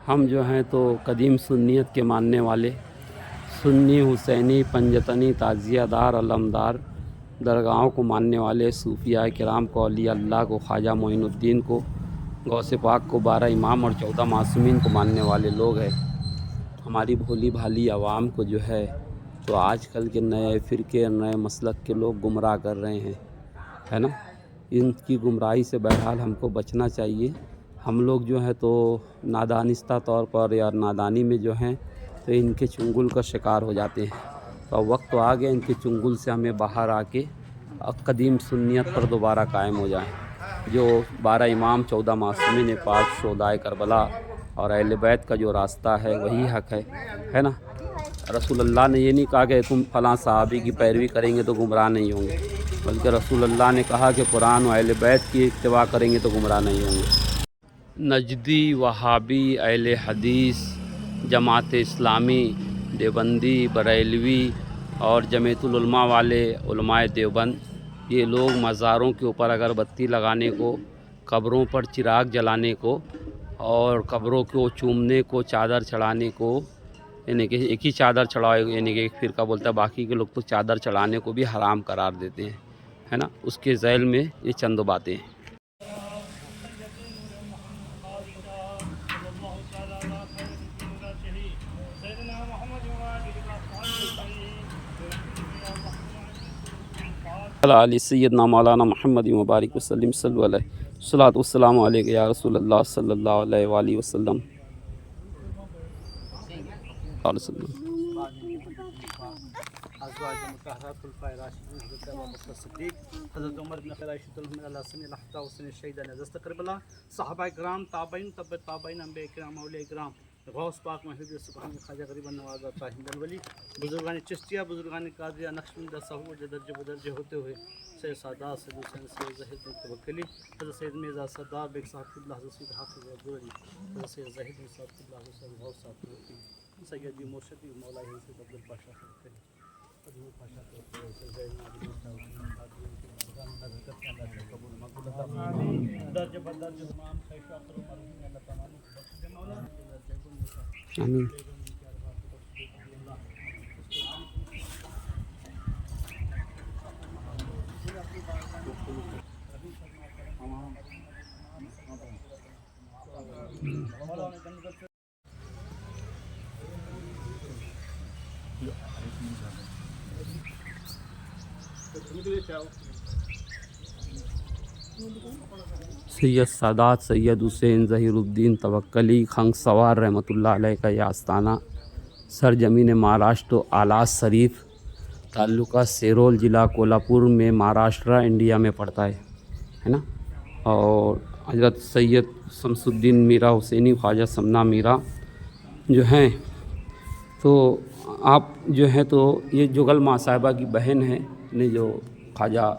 ہم جو ہیں تو قدیم سنیت کے ماننے والے، سنی حسینی پنجتنی تعزیہ دار علمدار درگاہوں کو ماننے والے، صوفیاء کرام کو، اولیاء اللہ کو، خواجہ معین الدین کو، غوث پاک کو، 12 امام اور 14 معصومین کو ماننے والے لوگ ہیں۔ ہماری بھولی بھالی عوام کو جو ہے تو آج کل کے نئے فرقے، نئے مسلک کے لوگ گمراہ کر رہے ہیں، ہے نا۔ ان کی گمراہی سے بہرحال ہم کو بچنا چاہیے۔ ہم لوگ جو ہے تو نادانستہ طور پر یا نادانی میں جو ہیں تو ان کے چنگل کا شکار ہو جاتے ہیں، تو وقت تو آ گیا ان کے چنگل سے ہمیں باہر آ کے قدیم سنیت پر دوبارہ قائم ہو جائیں۔ جو 12 امام 14 معصومین پاک، شہدائے کربلا اور اہل بیت کا جو راستہ ہے وہی حق ہے نا۔ رسول اللہ نے یہ نہیں کہا کہ تم فلاں صحابی کی پیروی کریں گے تو گمراہ نہیں ہوں گے، بلکہ رسول اللہ نے کہا کہ قرآن و اہل بیت کی اتباع کریں گے تو گمراہ نہیں ہوں گے۔ نجدی، وہابی، اہل حدیث، جماعت اسلامی، دیوبندی، بریلوی اور جمیعت العلماء والے، علماء دیوبند، یہ لوگ مزاروں کے اوپر اگربتی لگانے کو، قبروں پر چراغ جلانے کو اور قبروں کو چومنے کو، چادر چڑھانے کو، یعنی کہ ایک ہی چادر چڑھائے، یعنی کہ ایک فرقہ بولتا ہے، باقی کے لوگ تو چادر چڑھانے کو بھی حرام قرار دیتے ہیں، ہے نا۔ اس کے ذیل میں یہ چند باتیں ہیں۔ علی سیدنا مولانا محمد مبارک وسلم صلی اللہ علیہ الصلاۃ والسلام علیک یا رسول اللہ صلی اللہ علیہ وآلہ وسلم۔ ازواج مطہرات خلفاء راشدین حضرت ابوبکر صدیق، حضرت عمر بن خلافۃ الحسن الاحطاء حسین الشہیدہ نذست کربلا، صحابہ کرام، تابعین، تبع تابعین، انبیاء کرام، اولیاء کرام، غوث پاک محمود سبحانی، خواجہ غریب نواز عطا ہند الولی، بزرگان چشتیہ، بزرگان قادریہ، نقشبندیہ، صحوہ درجہ بدرجہ ہوتے ہوئے سید سادات، سید حسین، سید زاہد توکلی، حضرت سید مرزا سردار بیگ صاحب قبلہ، حضرت سید حافظ عبدالعلی، حضرت سید زاہد بن صاحب قبلہ، حضرت سید غوث صاحب توکلی، سیدی مرشدی مولائی حضرت عبد الباشا توکلی، حضور پاشا توکلی، سید زین العابدین درجہ بدرجہ تمام خیش اکرم مرحوم اللہ تمام کو بخش دے مولا، آمین۔ سید سادات سید حسین ظہیر الدین توکلی خنگ سوار رحمۃ اللہ علیہ کا یہ آستانہ سرزمین مہاراشٹر آلاس شریف، تعلقہ سیرول، ضلع کولہاپور میں، مہاراشٹرا، انڈیا میں پڑتا ہے نا۔ اور حضرت سید شمس الدین میرا حسینی، خواجہ سمنا میرا جو ہیں تو آپ جو ہیں تو یہ جغل ماں صاحبہ کی بہن ہیں، نے جو خواجہ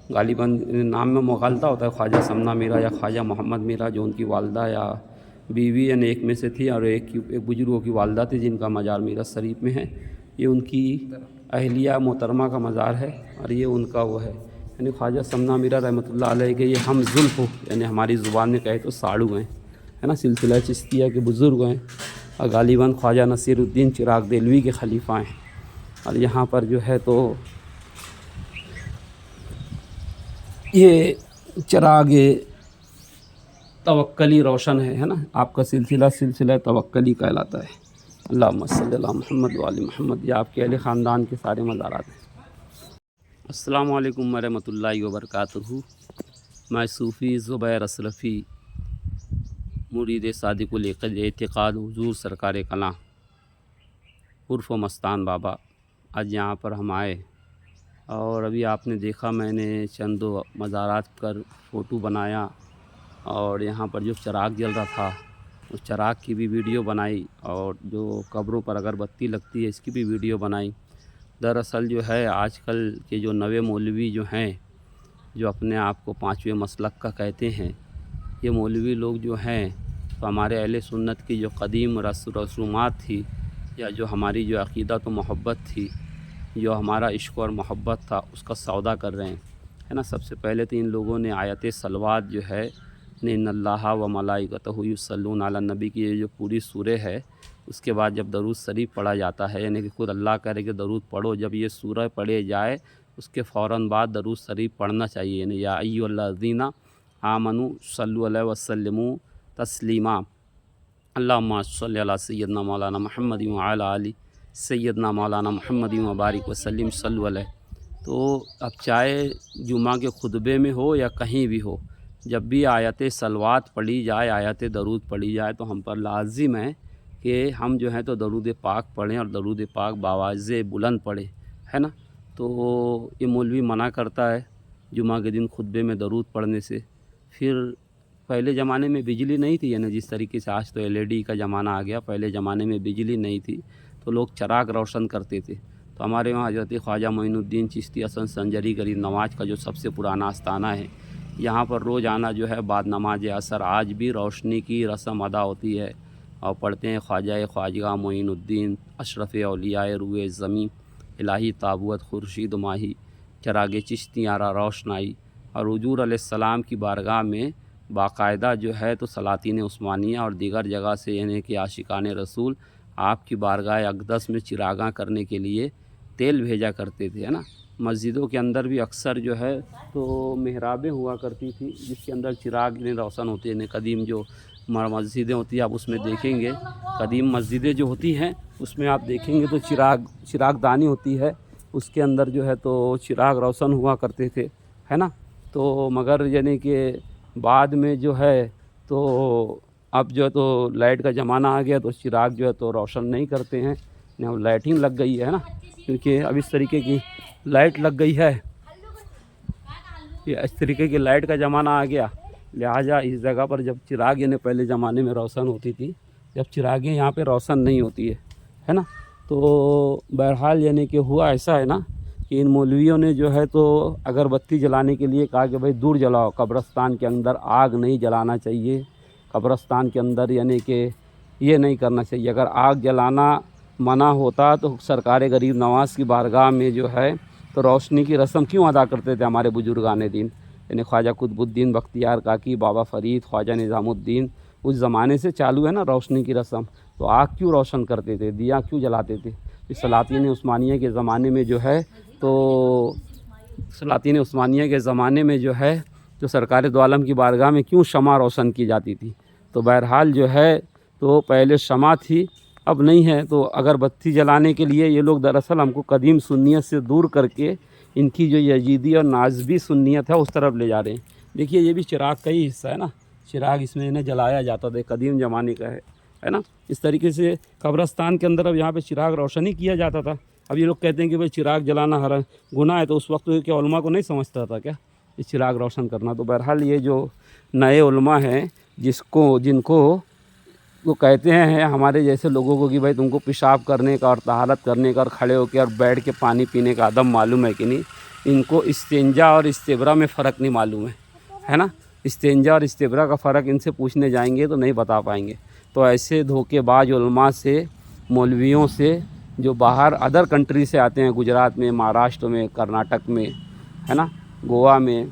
غالباً نام میں مغالطہ ہوتا ہے، خواجہ سمنا میرا یا خواجہ محمد میرا، جو ان کی والدہ یا بیوی یعنی ایک میں سے تھی، اور ایک بزرگوں کی والدہ تھی جن کا مزار میرٹھ شریف میں ہے۔ یہ ان کی اہلیہ محترمہ کا مزار ہے، اور یہ ان کا وہ ہے، یعنی خواجہ سمنا میرا رحمۃ اللہ علیہ کے یہ ہم زلف، یعنی ہماری زبان میں کہے تو ساڑو ہیں، ہے نا، سلسلہ چشتیہ کے بزرگ ہیں، اور غالباً خواجہ نصیر الدین چراغ دہلوی کے خلیفہ ہیں۔ اور یہاں پر جو ہے تو یہ چراغ توکلی روشن ہے نا، آپ کا سلسلہ توکلی کہلاتا ہے۔ اللہم صلی علی محمد وآل محمد، یہ آپ کے اہل خاندان کے سارے مزارات ہیں۔ السلام علیکم ورحمۃ اللہ وبرکاتہ۔ میں صوفی زبیر اشرفی، مرید صادق الاعتقاد حضور سرکار کلاں عرف مستان بابا، آج یہاں پر ہم آئے، اور ابھی آپ نے دیکھا میں نے چند مزارات پر فوٹو بنایا، اور یہاں پر جو چراغ جل رہا تھا اس چراغ کی بھی ویڈیو بنائی، اور جو قبروں پر اگربتی لگتی ہے اس کی بھی ویڈیو بنائی۔ دراصل جو ہے آج کل کے جو نوے مولوی جو ہیں، جو اپنے آپ کو پانچویں مسلک کا کہتے ہیں، یہ مولوی لوگ جو ہیں تو ہمارے اہل سنت کی جو قدیم رسومات تھی، یا جو ہماری جو عقیدت و محبت تھی، جو ہمارا عشق اور محبت تھا، اس کا سودا کر رہے ہیں، ہے نا۔ سب سے پہلے تو ان لوگوں نے آیت صلوات جو ہے ان اللہ و मलाइकतहु युसल्लून अला नबी की ये जो पूरी सूरह है, उसके बाद जब दरूद शरीफ पढ़ा जाता है, यानी कि खुद अल्लाह कह रहे कि दरूद पढ़ो, जब ये सूरह पढ़े जाए उसके फ़ौरन बाद दरूद शरीफ पढ़ना चाहिए, यानी या अय्युहल्लज़ीना आमनू सल्लु अलैहि वसल्लिमू तस्लीमा अल्लाहुम्मा सल्लि अला सय्यदना मौलाना मुहम्मद व अला आलि सय्यदना मौलाना मुहम्मद व बारिक वसल्लिम सल्लु अलैहि। तो अब चाहे जुमा के खुतबे में हो या कहीं भी हो, जब भी आयत सलवात पढ़ी जाए, आयत दरूद पढ़ी जाए, तो हम पर लाजिम है कि हम जो है तो दरूद पाक पढ़ें और दरूद पाक बावाज़े बुलंद पढ़ें, है ना। तो ये मौलवी मना करता है जुमा के दिन खुतबे में दरूद पढ़ने से। फिर पहले ज़माने में बिजली नहीं थी, यानी जिस तरीके से आज तो LED का ज़माना आ गया, पहले ज़माने में बिजली नहीं थी तो लोग चिराग रोशन करते थे। तो हमारे वहाँ हज़रत ख्वाजा मोइनुद्दीन चिश्ती हसन संजरी गरीब नवाज का जो सबसे पुराना आस्थाना है, यहाँ पर रोज़ाना जो है बाद नमाज असर आज भी रोशनी की रस्म अदा होती है और पढ़ते हैं ख्वाजा मोइनुद्दीन अशरफ औलियाए रूए ज़मीं इलाही ताबूत खुर्शीद माही चराग चिश्तियारा रोशनाई। और हुजूर अलैहिस्सलाम की बारगाह में बाकायदा जो है तो सलातीन उस्मानिया और दीगर जगह से यानी कि आशिकान रसूल आपकी बारगाह अक़दस में चिरागां करने के लिए तेल भेजा करते थे, है ना। मस्जिदों के अंदर भी अक्सर जो है तो मेहराबें हुआ करती थी जिसके अंदर चिराग रोशन होते हैं। कदीम जो मस्जिदें होती हैं आप उसमें देखेंगे, कदीम मस्जिदें जो होती हैं उसमें आप देखेंगे तो चिरागदानी होती है, उसके अंदर जो है तो चिराग रोशन हुआ करते थे, है ना। तो मगर यानी कि बाद में जो है तो अब जो है तो लाइट का ज़माना आ गया तो चिराग जो है तो रोशन नहीं करते हैं, अब लाइटिंग लग गई है ना, क्योंकि अब इस तरीके की लाइट लग गई है, इस तरीके की लाइट का ज़माना आ गया। लिहाजा इस जगह पर जब चिराग यानी पहले ज़माने में रोशन होती थी, जब चिरागें यहाँ पे रोशन नहीं होती है ना। तो बहरहाल यानी कि हुआ ऐसा है ना कि इन मौलवियों ने जो है तो अगरबत्ती जलाने के लिए कहा कि भाई दूर जलाओ, कब्रस्तान के अंदर आग नहीं जलाना चाहिए, कब्रस्तान के अंदर यानी कि ये नहीं करना चाहिए। अगर आग जलाना मना होता तो सरकार गरीब नवाज की बारगाह में जो है तो रोशनी की रस्म क्यों अदा करते थे हमारे बुजुर्गान दीन, यानी ख्वाजा कुतुबुद्दीन बख्तियार काकी, बाबा फ़रीद, ख्वाजा निज़ामुद्दीन, उस ज़माने से चालू है ना रोशनी की रस्म। तो आग क्यों रोशन करते थे, दिया क्यों जलाते थे। इस सलातीन उस्मानिया के ज़माने में जो है तो सलातीन उस्मानिया के ज़माने में जो है तो सरकार दो आलम की बारगाह में क्यों शमा रोशन की जाती थी। तो बहरहाल जो है तो पहले शमा थी, अब नहीं है। तो अगरबत्ती जलाने के लिए ये लोग दरअसल हमको कदीम सुन्नियत से दूर करके इनकी जो यजीदी और नाज़बी सुन्नियत है उस तरफ ले जा रहे हैं। देखिए ये भी चिराग का ही हिस्सा है ना, चिराग इसमें इन्हें जलाया जाता था, कदीम ज़माने का है ना। इस तरीके से कब्रस्तान के अंदर अब यहाँ पे चिराग रोशन ही किया जाता था। अब ये लोग कहते हैं कि भाई चिराग जलाना हर गुनाह है, तो उस वक्त क्या उलमा को नहीं समझता था क्या इस चिराग रोशन करना। तो बहरहाल ये जो नए उलमा हैं जिनको वो कहते हैं हमारे जैसे लोगों को कि भाई तुमको पेशाब करने का और तहारत करने का और खड़े होकर और बैठ के पानी पीने का अदब मालूम है कि नहीं, इनको इस्तिंजा और इस्तिब्रा में फ़र्क नहीं मालूम है ना। इस्तिंजा और इस्तिब्रा का फ़र्क इनसे पूछने जाएंगे तो नहीं बता पाएंगे। तो ऐसे धोखेबाज उलमा से, मौलवियों से जो बाहर अदर कंट्री से आते हैं, गुजरात में, महाराष्ट्र में, कर्नाटक में, है ना, गोवा में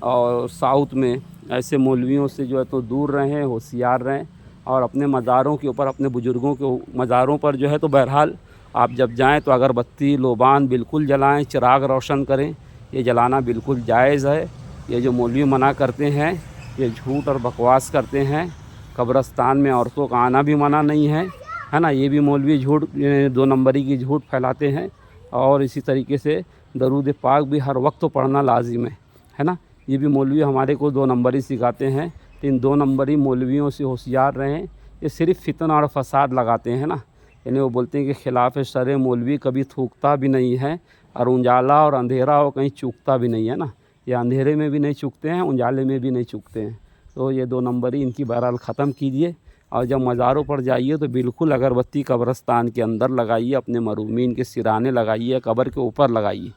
और साउथ में, ऐसे मौलवियों से जो है तो दूर रहें, होशियार रहें और अपने मज़ारों के ऊपर, अपने बुज़ुर्गों के मज़ारों पर जो है तो बहरहाल आप जब जाएं तो अगरबत्ती लोबान बिल्कुल जलाएं, चिराग रोशन करें। ये जलाना बिल्कुल जायज़ है। ये जो मौलवी मना करते हैं ये झूठ और बकवास करते हैं। कब्रस्तान में औरतों का आना भी मना नहीं है ना। ये भी मौलवी झूठ, 2 नंबरी की झूठ फैलाते हैं। और इसी तरीके से दरूद पाक भी हर वक्त तो पढ़ना लाजिम है ना। ये भी मौलवी हमारे को 2 नंबरी सिखाते हैं। तो इन 2 नंबरी मौलवियों से होशियार रहें। ये सिर्फ़ फितना और फसाद लगाते हैं ना, यानी वो बोलते हैं कि खिलाफ़ शर मौलवी कभी थूकता भी नहीं है और उजाला और अंधेरा हो कहीं चूकता भी नहीं है ना। ये अंधेरे में भी नहीं चूकते हैं, उजाले में भी नहीं चूकते हैं। तो ये 2 नंबरी इनकी बहरहाल ख़त्म कीजिए। और जब मज़ारों पर जाइए तो बिल्कुल अगरबत्ती कब्रस्तान के अंदर लगाइए, अपने मरूमीन के सिराने लगाइए, कब्र के ऊपर लगाइए,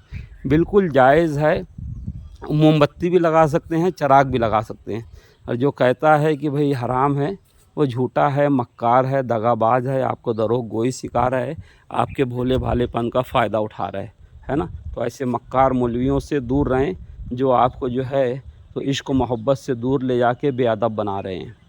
बिल्कुल जायज़ है। मोमबत्ती भी लगा सकते हैं, चिराग भी लगा सकते हैं। और जो कहता है कि भाई हराम है वो झूठा है, मक्कार है, दगाबाज है, आपको दरोग गोई सिखा रहा है, आपके भोले भालेपन का फ़ायदा उठा रहा है ना। तो ऐसे मक्कार मौलवियों से दूर रहें जो आपको जो है تو عشق و محبت سے دور لے جا کے بے ادب بنا رہے ہیں۔